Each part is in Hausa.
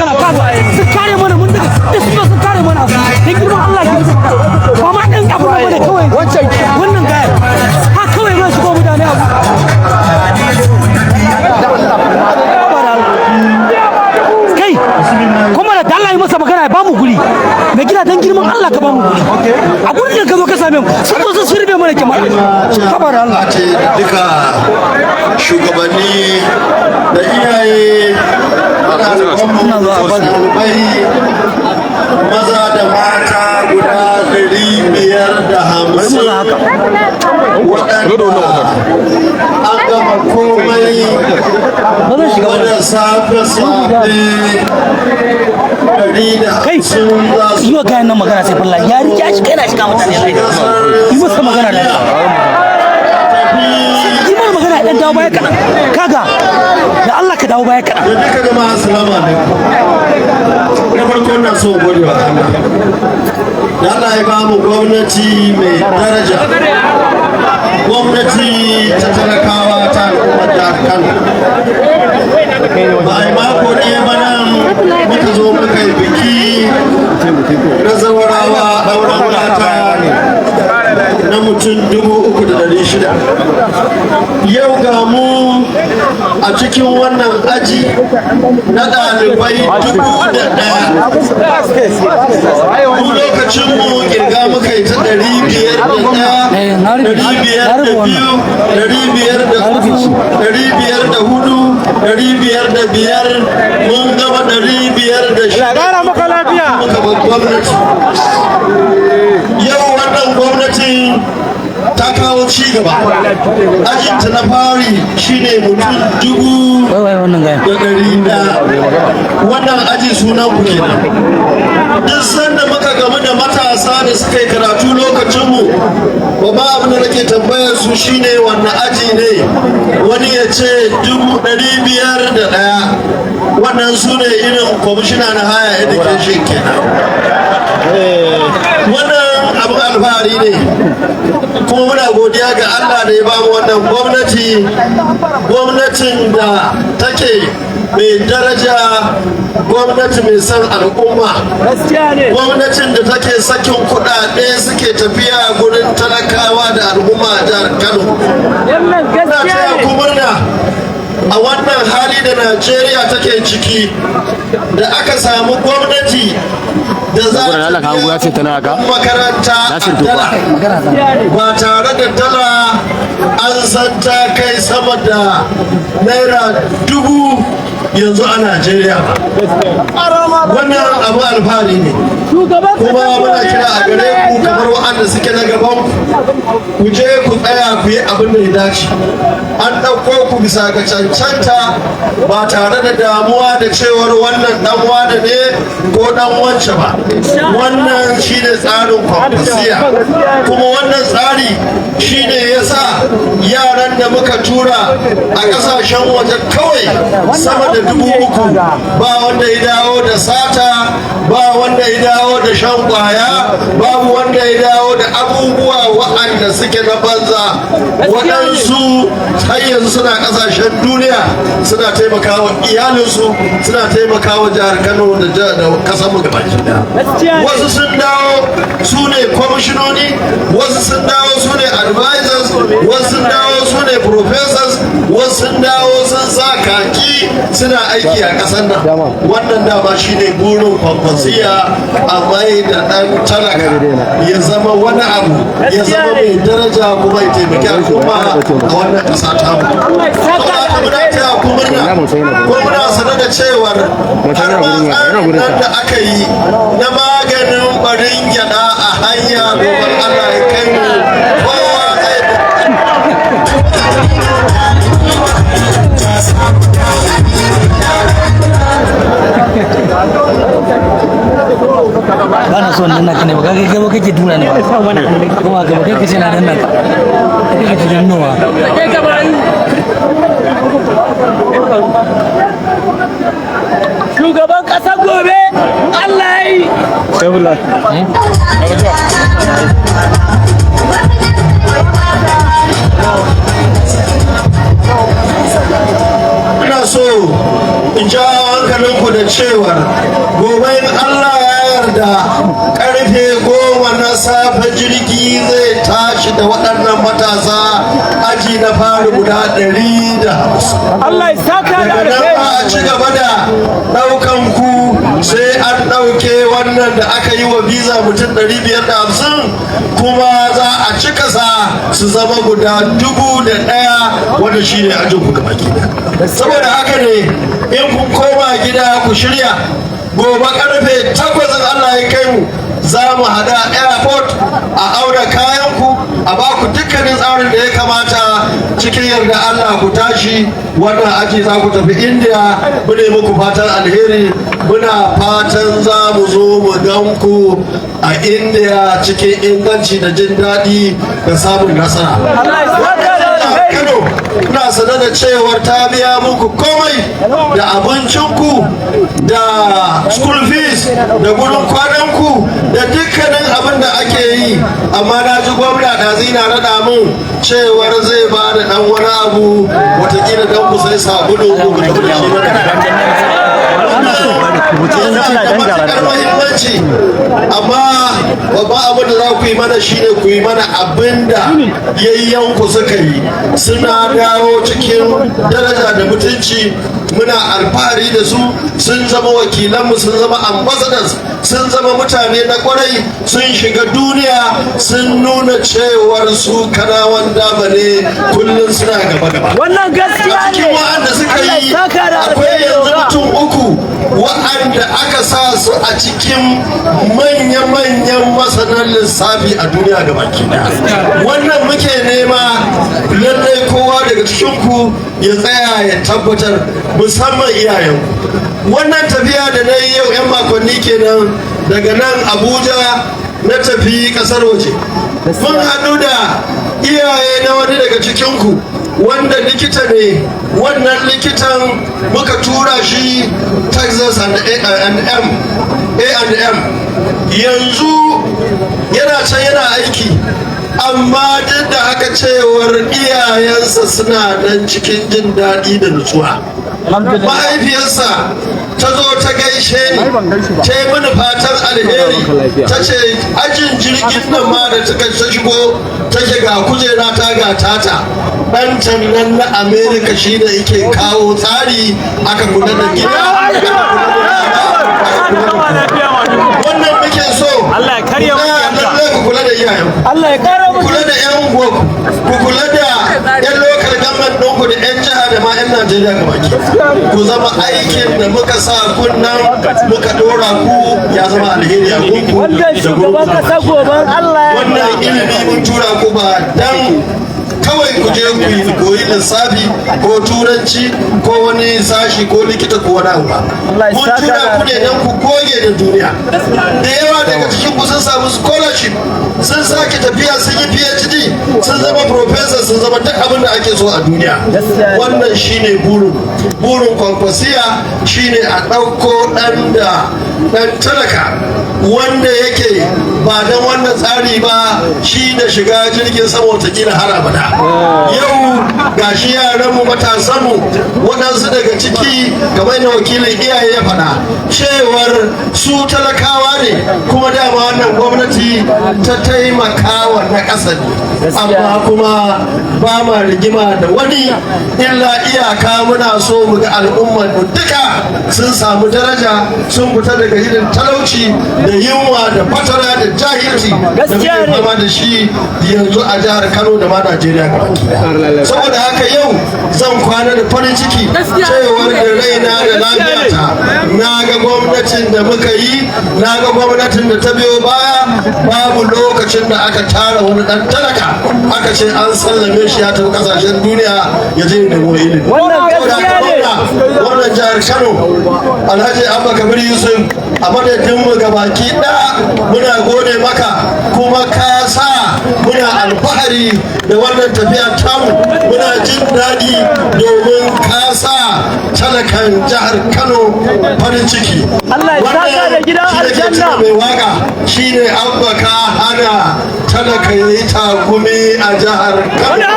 magana kaga su kare mana mun daga su kare mana dan girman Allah ya yi ba ma dan abu ne kawai wannan gaya ha kawai ba shigo mutane abu kai kuma da Allah ya masa magana ba mu guri da gida dan girman Allah ka ba mu guri a gurin da ka zo ka same mu sun zo sun shirbe mana kamar kabar Allah ce duka shugabanni da iyaye maza da mata guda 550 waɗanda an gama komai wadda safe-safe kai yi wa kayan nan magana sai falla ya rike shi kai na shiga mutane yi masa magana da yi mana magana ɗan dawo baya kaɗan kaga da Allah ka dawo baya kaɗan da duka jama'a assalamu alaikum na farko na so gode wa Allah da Allah ya ba mu gwamnati mai daraja gwamnati ta talakawa ta al'ummar jihar Kano ba a yi mako ɗaya ba nan muka zo muka yi biki na zawarawa auren mata na mutum 3,600 yau ga mu a cikin wannan aji na ɗalibai 1,000 mu lokacin mu kirga muka yi ta 500 mun gama 500 muka bar gwamnati yau wannan gwamnati ta kawo ci gaba ajinta na fari shine mutum 1,100 wannan aji sunan ku kenan duk sanda muka gamu da matasa da suka yi karatu lokacinmu babban abin da nake tambayar su shine wannan aji ne wani ya ce 501 wannan su ne irin kwamishina na haya education kenan wannan abin alfahari ne kuma muna godiya ga Allah da ya bamu wannan gwamnatin da take mai daraja gwamnati mai son al'umma gwamnatin da take sakin kuɗaɗe suke tafiya gurin talakawa da al'umma a jihar Kano na taya ku murna a wannan hali da Najeriya take ciki da aka samu gwamnati da za ta makaranta a dala ba tare da dala an san ta kai sama da naira 1,000 yanzu a Najeriya wannan abu alfahari ne kuma muna kira a gare ku kamar waɗanda suke na gaban ku je ku tsaya ku yi abin da ya dace an ɗauko ku bisa ga cancanta ba tare da damuwa da cewar wannan ɗan wane ne ko ɗan wance ba wannan shine tsarin kwamfasiya kuma wannan tsari shine yasa yaran da muka tura a ƙasashen waje kawai sama da 3,000 ba wanda ya dawo da sata ba wanda ya dawo da shan kwaya babu wanda ya dawo da abubuwa waɗanda suke na banza waɗansu har yanzu suna ƙasashen duniya suna taimakawa iyalinsu suna taimakawa jihar Kano da ƙasarmu gabaki ɗaya wasu sun dawo su ne kwamishinoni wasu sun dawo su ne advisors wasu sun dawo su ne professors wasu sun dawo sun sa kaki suna aiki a ƙasar nan wannan dama shine burin kwankwasiya a mai da ɗan talaka ya zama wani abu ya zama mai daraja kuma ya taimaki al'umma a wannan ƙasa ta mu muna taya ku murna ko muna sanar da cewar har ma tsarin nan da aka yi na maganin barin gyaɗa a hanya gobe Allah ya kai mu kowa zai ba na so nan naka ne ba kai ba kake tura ne kuma ga ba kai kace na nan naka kai kace nan nawa shugaban kasar gobe Allah yi ina so in ja hankalinku da cewar gobe Allah ya yarda karfe 10 na safe jirgi zai tashi da waɗannan matasa aji na fari guda 150. Allah ya saka da alheri. A ci gaba da ɗaukan ku sai an ɗauke wannan da aka yi wa biza mutum 550 kuma za a cika sa su zama guda 1001 wanda shi ne ajin ku gaba gida. Saboda haka ne in kun koma gida ku shirya gobe karfe 8 Allah ya kai mu za mu hada airport a auna kayanku a baku dukkanin tsarin da ya kamata cikin yarda Allah ku tashi wannan aji za ku tafi India. Mune muku fatan alheri, muna fatan za mu zo mu gan ku a India cikin inganci da jin daɗi da samun nasara. Kano ina sanar da cewar ta biya muku komai da abincinku da school fees da gudun kwananku da dukkanin abin da ake yi, amma na ji gwamna da zina naɗa min cewar zai ba da ɗan wani abu watakila don ku sai sabulu ku da muhimmanci, amma babban abin da za ku yi mana shine ku yi mana abin da yayyanku suka yi. Suna dawo cikin daraja da mutunci, muna alfahari da su, sun zama wakilanmu, sun zama ambassadors, sun zama mutane na kwarai, sun shiga duniya, sun nuna cewar su kanawan daba ne, kullum suna gaba-gaba. Wannan gaskiya ne. Cikin wa'anda suka yi akwai yanzu mutum 3 wa'anda aka sa su a cikin manya-manyan masanan lissafi a duniya gabaki daya. Wannan muke nema lallai kowa daga cikinku ya tsaya ya tabbatar, musamman iyayenku. Wannan tafiya da na yi yau 'yan makonni kenan daga nan Abuja na tafi kasar waje. Mun haɗu da iyaye na wani daga cikinku wanda likita ne. Wannan likitan muka tura shi Texas A&M yanzu yana can yana aiki, amma duk da haka cewar iyayensa suna nan cikin jin daɗi da nutsuwa. Mahaifiyarsa ta zo ta gaishe ni, ta yi mini fatan alheri, ta ce ajin jirgin nan ma da ta shigo take ga kujera ta ga tata, ɗan nan na Amerika shi da yake kawo tsari aka kula da gida. Wannan muke so. Allah ya karya ku kula da iyayen. Allah ya kara mu. Kula da ƴan uwa ku kula da ƴan local government ɗinku da ƴan jiha da ma ƴan Najeriya gabaki. Ku zama aikin da muka sa kunnan muka dora ku ya zama alheri a gunku. Wannan shugaban kasa goban Allah ya. Wannan ilimi mun tura ku ba dan kawai ku je ku yi koyi lissafi ko turanci ko wani sashi ko likita ko wani abu ba. Mun tura ku ne don ku goge da duniya. Da yawa daga cikin ku sun samu scholarship, sun sake tafiya sun yi PhD, sun zama professor, sun zama duk abin da ake so a duniya. Wannan shine burin kwankwasiya, shine a ɗauko ɗan talaka wanda yake ba don wannan tsari ba shi da shiga jirgin sama watakila har abada. Yau gashi yaranmu matasanmu waɗansu daga ciki kamar da wakilin iyaye ya faɗa cewar su talakawa ne, kuma dama wannan gwamnati ta taimakawa na ƙasa ne, amma kuma ba ma rigima da wani illa iyaka muna so mu ga al'ummar mu duka sun samu daraja, sun fita daga irin talauci da yunwa da fatara da jahilci da muke fama da shi yanzu a jihar Kano da ma Najeriya gaba. Saboda haka yau zan kwana da farin ciki cewar da raina da lafiyata na ga gwamnatin da muka yi, na ga gwamnatin da ta biyo baya. Babu lokacin da aka tara wani dan talaka aka ce an sallame shi ya tafi kasashen duniya ya je da mu ilimi. Wannan jihar Kano Alhaji Abba Kabir Yusuf a madadin mu gabaki ɗaya muna gode maka, kuma ka sa muna alfahari da wannan tafiya tamu, muna jin daɗi domin ka sa talakan jihar Kano farin ciki. Allah ya saka da gidan aljanna. Mai waka shine Abba ka hana talaka yayi takumi a jihar Kano.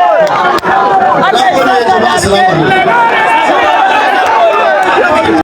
Allah ya saka da aljanna.